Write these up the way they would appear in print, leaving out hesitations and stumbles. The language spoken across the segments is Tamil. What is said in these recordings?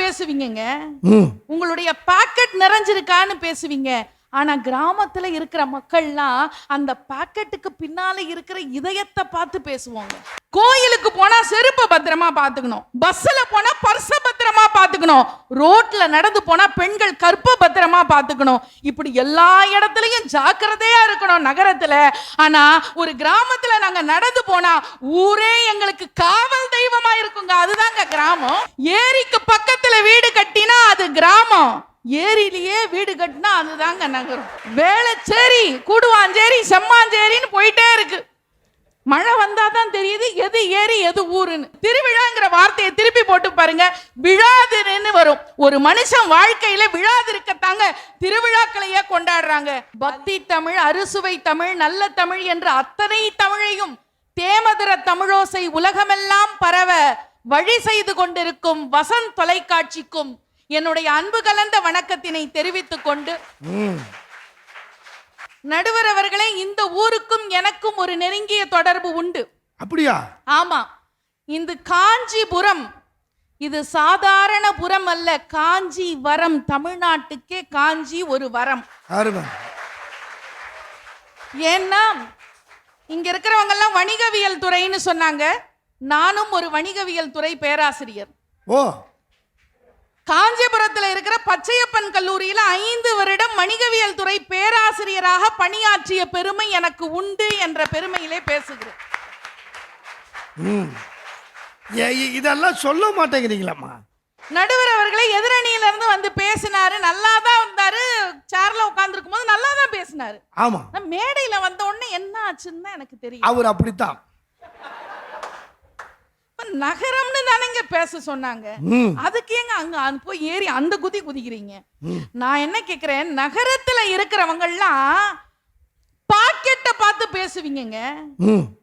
பேசுவீங்க, உங்களுடைய பாக்கெட் நிறைஞ்சிருக்கான்னு பேசுவீங்க. ஆனா கிராமத்துல இருக்கிற மக்கள்லாம் அந்த பாக்கெட்டுக்கு பின்னால இருக்கிற இதயத்தை பார்த்து பேசுவாங்க. கோயிலுக்கு போனா செருப்பை பத்திரமா பாத்துக்கணும், பஸ்ல போனா பர்ச பத்திரமா பாத்துக்கணும், ரோட்ல நடந்து போனா பெண்கள் கற்ப பத்திரமா பாத்துக்கணும். இப்படி எல்லா இடத்துலயும் ஜாக்கிரதையா இருக்கணும் நகரத்துல. ஆனா ஒரு கிராமத்துல நாங்க நடந்து போனா ஊரே எங்களுக்கு காவல் தெய்வமா இருக்குங்க. அதுதாங்க கிராமம். ஏரிக்கு பக்கத்துல வீடு கட்டினா அது கிராமம், ஏரியிலேயே வீடு கட்டினா அதுதாங்க நகரம். வேளச்சேரி, கூடுவாஞ்சேரி, செம்மாஞ்சேரின்னு போயிட்டே இருக்கு. மழை வந்தாதான் தெரியுது எது ஏரி எது ஊருன்னு. திருவிழாங்கிற வார்த்தையை திருப்பி போட்டு பாருங்க, விழாதுன்னு வரும். ஒரு மனுஷன் வாழ்க்கையில விழாது இருக்கத்தாங்க திருவிழாக்களையே கொண்டாடுறாங்க. பக்தி தமிழ், அறுசுவை தமிழ், நல்ல தமிழ் என்ற அத்தனை தமிழையும் தேமதுர தமிழோசை உலகமெல்லாம் பரவ வழி செய்து கொண்டிருக்கும் வசந்த் தொலைக்காட்சிக்கும் என்னுடைய அன்பு கலந்த வணக்கத்தினை தெரிவித்துக் கொண்டு, நடுவர் அவர்களே, இந்த ஊருக்கும் எனக்கும் ஒரு நெருங்கிய தொடர்பு உண்டு. அப்படியா? ஆமா. இந்த காஞ்சிபுரம் இது சாதாரண புறம் அல்ல, காஞ்சி வரம். தமிழ்நாட்டுக்கே காஞ்சி ஒரு வரம். ஏன்னா இங்க இருக்கிறவங்க எல்லாம் வணிகவியல் துறைன்னு சொன்னாங்க. நானும் ஒரு வணிகவியல் துறை பேராசிரியர். ஓ, காஞ்சிபுரத்தில் இருக்கிற பச்சையப்பன் கல்லூரியில் 5 வருடம் வணிகவியல் துறை பேராசிரியராக பணியாற்றிய பெருமை எனக்கு உண்டு என்ற பெருமையிலே பேசுகிறேன். இதெல்லாம் சொல்ல மாட்டேங்கிறீங்களா? நடுவர் அவர்களை எதிரணியில இருந்து வந்து பேசினாரு, நல்லா தான் வந்தாரு. சேர்ல உட்கார்ந்து இருக்கும் போது நல்லா தான் பேசினாரு. ஆமா, மேடையில வந்த உடனே என்ன ஆச்சுன்னு எனக்கு தெரியும். அவர் அப்படித்தான் நகரம்னு தானங்க பேச சொன்னாங்க. அதுக்கு ஏங்க அங்க போய் ஏறி அந்த குதி குதிக்கிறீங்க? நான் என்ன கேக்குறேன், நகரத்துல இருக்கிறவங்க எல்லாம் பாக்கெட்டை பார்த்து பேசுவீங்க,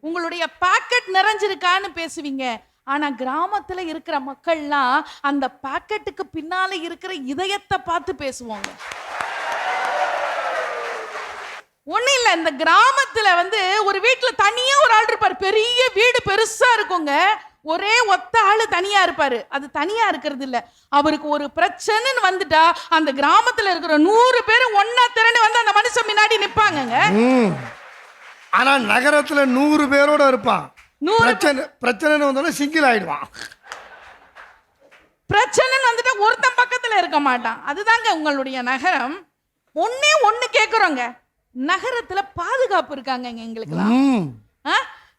உங்களுடைய பாக்கெட் நிறைஞ்சிருக்கான்னு பேசுவீங்க. ஆனா கிராமத்துல இருக்கிற மக்கள்லாம் அந்த பாக்கெட்டுக்கு பின்னால இருக்கிற இதயத்தை பார்த்து பேசுவாங்க. ஒண்ணு இல்ல, இந்த கிராமத்துல ஒரு வீட்டுல தனியா ஒரு ஆள் இருப்பாரு. பெரிய வீடு பெருசா இருக்குங்க, ஒரே ஒத்த ஆளு தனியா இருப்பாரு. அது தனியா இருக்கிறது இல்ல, அவருக்கு ஒரு பிரச்சனைன்னு வந்துட்டா அந்த கிராமத்துல இருக்கிற 100 பேர் ஒன்னா திரண்டு வந்து அந்த மனுஷன் முன்னாடி நிப்பாங்க. ஆனா நகரத்துல 100 பேரோட இருப்பான். பிரச்சனை வந்தாலும் சிங்கிள் ஆயிடுவான். பிரச்சனைன்னு வந்துட்டா ஒருத்தன் பக்கத்துல இருக்க மாட்டான். அதுதாங்க உங்களுடைய நகரம். ஒண்ணு கேக்குறோங்க, நகரத்துல பாதுகாப்பு இருக்காங்க எங்களுக்கு.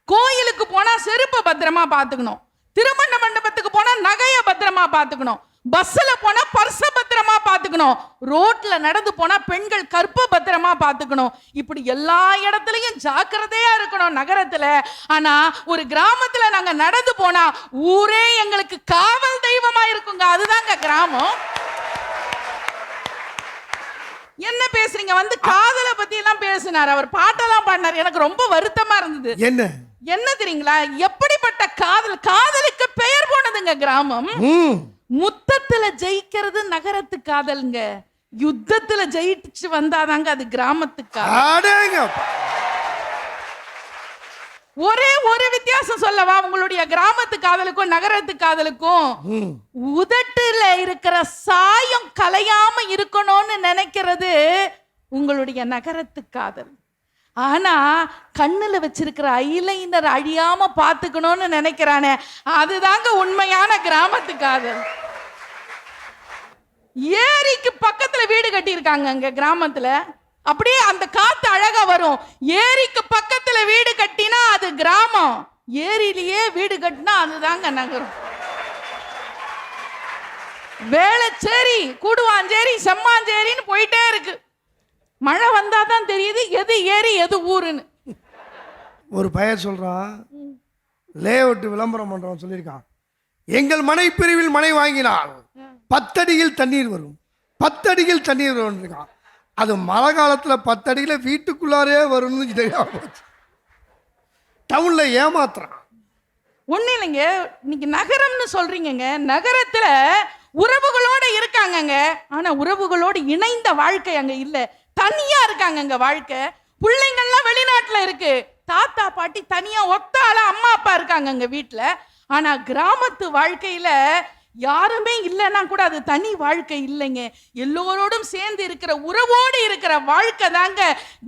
கோயிலுக்கு போனா செருப்பை பத்திரமா பாத்துக்கணும், திருமண மண்டபத்துக்கு போனா நகைய பத்திரமா பாத்துக்கணும், பஸ்ல போனா பர்ச பத்திரமா பாத்துக்கணும், ரோட்ல நடந்து போனா பெண்கள் கற்ப பத்திரமா பாத்துக்கணும். இப்படி எல்லா இடத்துலயும் ஜாக்கிரதையா இருக்கணும் நகரத்துல. ஆனா ஒரு கிராமத்துல நாங்க நடந்து போனா ஊரே எங்களுக்கு காவல் தெய்வமா இருக்குங்க. அதுதாங்க கிராமம். என்ன பேசுறீங்க? காதல பத்தி எல்லாம் பேசினார், அவர் பாட்டெல்லாம் பாடினார். எனக்கு ரொம்ப வருத்தமா இருந்தது. என்ன தெரியுங்களா, எப்படிப்பட்ட காதல், காதலுக்கு பெயர் போனதுங்க கிராமம். முத்தத்துல ஜெயிக்கிறது நகரத்து காதல்ங்க, யுத்தத்துல ஜெயிச்சு வந்தாதாங்க அது கிராமத்து காதல். ஒரே ஒரு வித்தியாசம் சொல்லவா உங்களுடைய கிராமத்து காதலுக்கும் நகரத்து காதலுக்கும்? உதட்டுல இருக்கிற சாயம் கலையாம இருக்கணும்னு நினைக்கிறது உங்களுடைய நகரத்து காதல். ஆனா கண்ணுல வச்சிருக்கிற ஐலைனர் அழியாம பாத்துக்கணும்னு நினைக்கிறானே, அதுதாங்க உண்மையான கிராமத்து காதல். ஏரிக்கு பக்கத்துல வீடு கட்டி இருக்காங்க அங்க கிராமத்துல, அப்படியே அந்த காத்து அழகா வரும். ஏரிக்கு பக்கத்துல வீடு கட்டினா அது கிராமம், ஏரியிலேயே வீடு கட்டினா அதுதாங்க நகரம். வேளச்சேரி, கூடுவாஞ்சேரி, செம்மாஞ்சேரின்னு போயிட்டே இருக்கு. மழை வந்தாதான் தெரியுது எது ஏரி எது ஊருன்னு. ஒரு பையன் சொல்றான், லேஅவுட் விளம்பரம் பண்றோம் சொல்லியிருக்கான், எங்கள் மனை பிரிவில் மனை வாங்கினால் 10 அடியில் தண்ணீர் வரும், 10 அடியில் தண்ணீர் வரும். அது மழை காலத்துல 10 அடியில வீட்டுக்குள்ளாரே வரும்னு தெரியாம டவுன்ல ஏமாத்துறான். ஒண்ணு இல்லைங்க, இன்னைக்கு நகரம்னு சொல்றீங்க, நகரத்துல உறவுகளோட இருக்காங்க, ஆனா உறவுகளோடு இணைந்த வாழ்க்கை அங்க இல்ல, தனியா இருக்காங்க அங்க வாழ்க்கை. பிள்ளைங்கள்லாம் வெளிநாட்டுல இருக்கு, தாத்தா பாட்டி தனியா ஒத்த ஆளா அம்மா அப்பா இருக்காங்க அங்க வீட்டுல. ஆனா கிராமத்து வாழ்க்கையில யாருமே இல்லைன்னா கூட அது தனி வாழ்க்கை இல்லைங்க. எல்லோரோடும் சேர்ந்து இருக்கிற உறவோடு இருக்கிற வாழ்க்கை தாங்க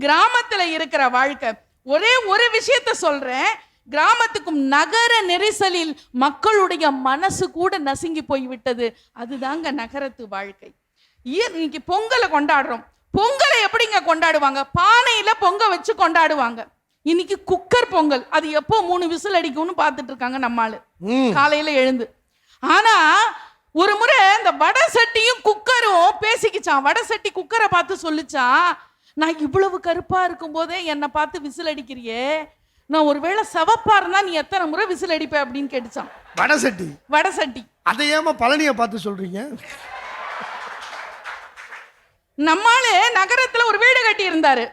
கிராமத்துல இருக்கிற வாழ்க்கை. ஒரே ஒரு விஷயத்த சொல்றேன், கிராமத்துக்கும் நகர நெரிசலில் மக்களுடைய மனசு கூட நசுங்கி போய்விட்டது. அதுதாங்க நகரத்து வாழ்க்கை. இன்னைக்கு பொங்கலை கொண்டாடுறோம். பொங்கலை எப்படிங்க கொண்டாடுவாங்க? பானையில பொங்க வச்சு கொண்டாடுவாங்க. இன்னைக்கு குக்கர் பொங்கல், அது எப்போ 3 விசில் அடிக்கும்னு பார்த்துட்டு இருக்காங்க நம்மாளு காலையில எழுந்து. ஆனா ஒரு முறை இந்த வடை சட்டியும் குக்கரும் பேசிக்கிச்சான். வடை சட்டி குக்கரை பார்த்து சொல்லிச்சான், நான் இவ்வளவு கருப்பா இருக்கும் போதே என்னை பார்த்து விசில் அடிக்கிறியே, நான் ஒருவேளை சவப்பா இருந்தா நீ எத்தனை முறை விசில் அடிப்ப அப்படின்னு கேட்டுச்சான். வடை சட்டி வடை சட்டி. அதை ஏமா பழனியை பார்த்து சொல்றீங்க? நம்மால நகரத்துல ஒரு வீடு கட்டி இருந்தாரு.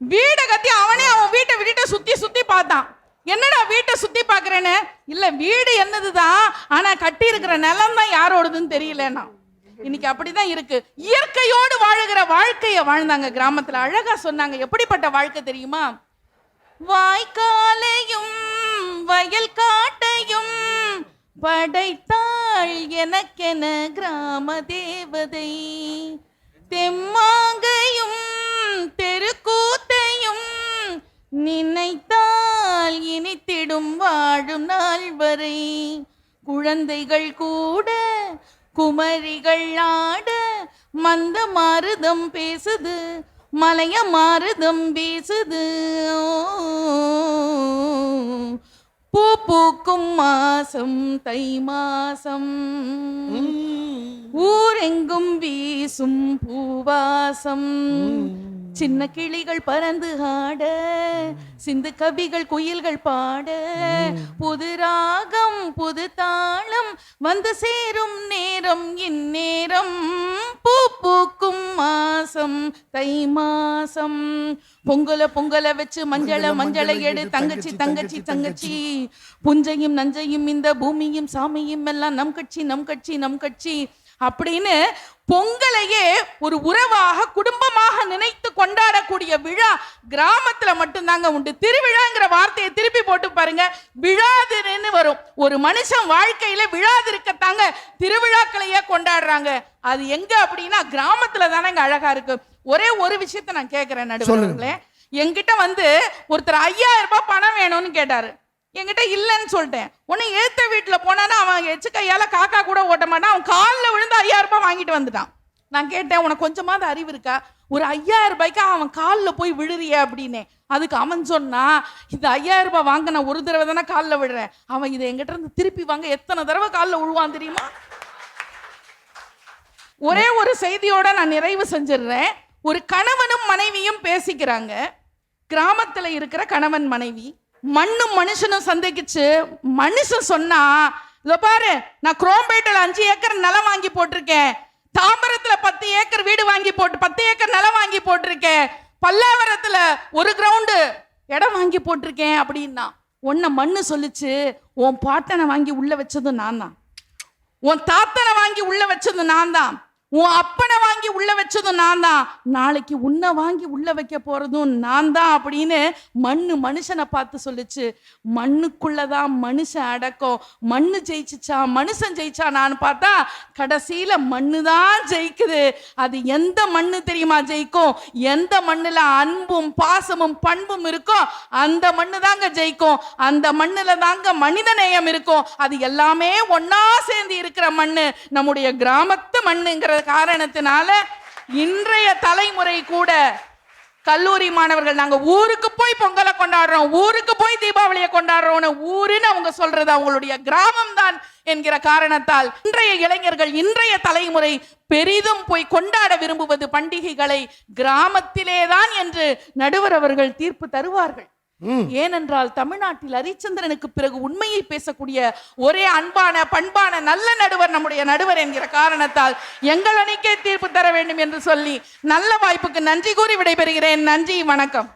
வீடை கட்டி அவன் வீட்டை சுத்தி சுத்தி பார்த்தான். என்னடா வீட்டை சுத்தி பாக்குறேன்னு? இல்ல வீடு என்னதுதான், ஆனா கட்டி இருக்கிற நிலம் தான் யாரோடுதுன்னு தெரியலன்னா. இன்னைக்கு அப்படிதான் இருக்கு. இயற்கையோடு வாழுகிற வாழ்க்கைய வாழ்ந்தாங்க கிராமத்துல. அழகா சொன்னாங்க. எப்படிப்பட்ட வாழ்க்கை தெரியுமா? வாய்க்காலையும் வயல் காட்டையும் படைத்தாள் எனக்கென கிராம தேவதை, தெம்மாங்கையும் தெருக்கூத்தையும் நினைத்தால் இனித்திடும் வாழும் நாள் வரை, குழந்தைகள் கூட குமரிகள் ஆட மந்த மாருதம் பேசுது, மலைய மாருதம் பேசுது, பூ பூக்கும் மாசம் தை மாசம், ஊரெங்கும் வீசும் பூவாசம், சின்ன கிளிகள் பறந்து ஆட, சிந்து கவிகள் குயில்கள் பாட, புது ராகம் புது தாளம் வந்து சேரும் நேரம் இந்நேரம், பூ பூக்கும் மாசம் தை மாசம், பொங்கலை வச்சு மஞ்சளை எடு தங்கச்சி தங்கச்சி தங்கச்சி, புஞ்சையும் நஞ்சையும் இந்த பூமியும் சாமியும் எல்லாம் நம் கட்சி அப்படின்னு பொங்கலையே ஒரு உறவாக குடும்பமாக நினைத்து கொண்டாடக்கூடிய விழா கிராமத்துல மட்டும்தாங்க உண்டு. திருவிழாங்கிற வார்த்தையை திருப்பி போட்டு பாருங்க, விழாதுன்னு வரும். ஒரு மனுஷன் வாழ்க்கையில விழாது இருக்கத்தாங்க திருவிழாக்களையே கொண்டாடுறாங்க. அது எங்க அப்படின்னா கிராமத்துல தானேங்க அழகா இருக்கு. ஒரே ஒரு விஷயத்த நான் கேட்கிறேன் நடுவர்களே, என்கிட்ட ஒருத்தர் 5000 ரூபாய் பணம் வேணும்னு கேட்டாரு. என்கிட்ட இல்லைன்னு சொல்லிட்டேன். உன்னை ஏத்த வீட்டுல போனானா அவன் எச்சு கையால காக்கா கூட ஓட்ட மாட்டான். அவன் காலில் விழுந்து 5000 ரூபாய் வாங்கிட்டு வந்துட்டான். நான் கேட்டேன், உனக்கு கொஞ்சமாவது அறிவு இருக்கா? ஒரு 5000 ரூபாய்க்கு அவன் காலில் போய் விழுறிய அப்படின்னு. அதுக்கு அவன் சொன்னா, இந்த 5000 ரூபாய் வாங்க நான் ஒரு தடவை தானே காலில் விடுறேன். அவன் இதை என்கிட்ட இருந்து திருப்பி வாங்க எத்தனை தடவை காலில் விழுவான் தெரியுமா? ஒரே ஒரு செய்தியோட நான் நிறைவு செஞ்சிடுறேன். ஒரு கணவனும் மனைவியும் பேசிக்கிறாங்க. கிராமத்துல இருக்கிற கணவன் மனைவி. மண்ணும் மனுஷனும் சந்திக்குச்சு. மனுஷன் சொன்னா, இதோ பாரு, நான் குரோம்பேட்டில் 5 ஏக்கர் நிலம் வாங்கி போட்டிருக்கேன், தாம்பரத்துல 10 ஏக்கர் வீடு வாங்கி 10 ஏக்கர் நிலம் வாங்கி போட்டிருக்கேன், பல்லாவரத்துல 1 கிரவுண்டு இடம் வாங்கி போட்டிருக்கேன் அப்படின்னா. உன்னை மண்ணு சொல்லிச்சு, உன் பாட்டனை வாங்கி உள்ள வச்சதும் நான் தான், உன் தாத்தனை வாங்கி உள்ள வச்சதும் நான் தான், உன் அப்பனை வாங்கி உள்ள வச்சதும் நான் தான், நாளைக்கு உன்னை வாங்கி உள்ள வைக்க போறதும் நான் தான் அப்படின்னு மண்ணு மனுஷனை பார்த்து சொல்லுச்சு. மண்ணுக்குள்ளதான் மனுஷன் அடக்கம். மண்ணு ஜெயிச்சுச்சா மனுஷன் ஜெயிச்சா நான் பார்த்தா கடைசியில மண்ணு தான் ஜெயிக்குது. அது எந்த மண்ணு தெரியுமா ஜெயிக்கும்? எந்த மண்ணுல அன்பும் பாசமும் பண்பும் இருக்கோ அந்த மண்ணு தாங்க ஜெயிக்கும். அந்த மண்ணுல தாங்க மனித நேயம் இருக்கும். அது எல்லாமே ஒன்னா சேர்ந்து இருக்கிற மண்ணு நம்முடைய கிராமத்து மண்ணுங்கிற காரணத்தினால இன்றைய தலைமுறை கூட கல்லூரி மாணவர்கள் நாங்க ஊருக்கு போய் பொங்கலை கொண்டாடுறோம், ஊருக்கு போய் தீபாவளியை கொண்டாடுறோம்னு ஊருன்னு அவங்க சொல்றது அவங்களுடைய கிராமம் தான் என்கிற காரணத்தால் இன்றைய இளைஞர்கள் இன்றைய தலைமுறை பெரிதும் போய் கொண்டாட விரும்புவது பண்டிகைகளை கிராமத்திலே தான் என்று நடுவர் அவர்கள் தீர்ப்பு தருவார்கள். ஏனென்றால் தமிழ்நாட்டில் ஹரிச்சந்திரனுக்கு பிறகு உண்மையை பேசக்கூடிய ஒரே அன்பான பண்பான நல்ல நடுவர் நம்முடைய நடுவர் என்கிற காரணத்தால் எங்கள் அணிக்கே தீர்ப்பு தர வேண்டும் என்று சொல்லி நல்ல வாய்ப்புக்கு நன்றி கூறி விடைபெறுகிறேன். நன்றி, வணக்கம்.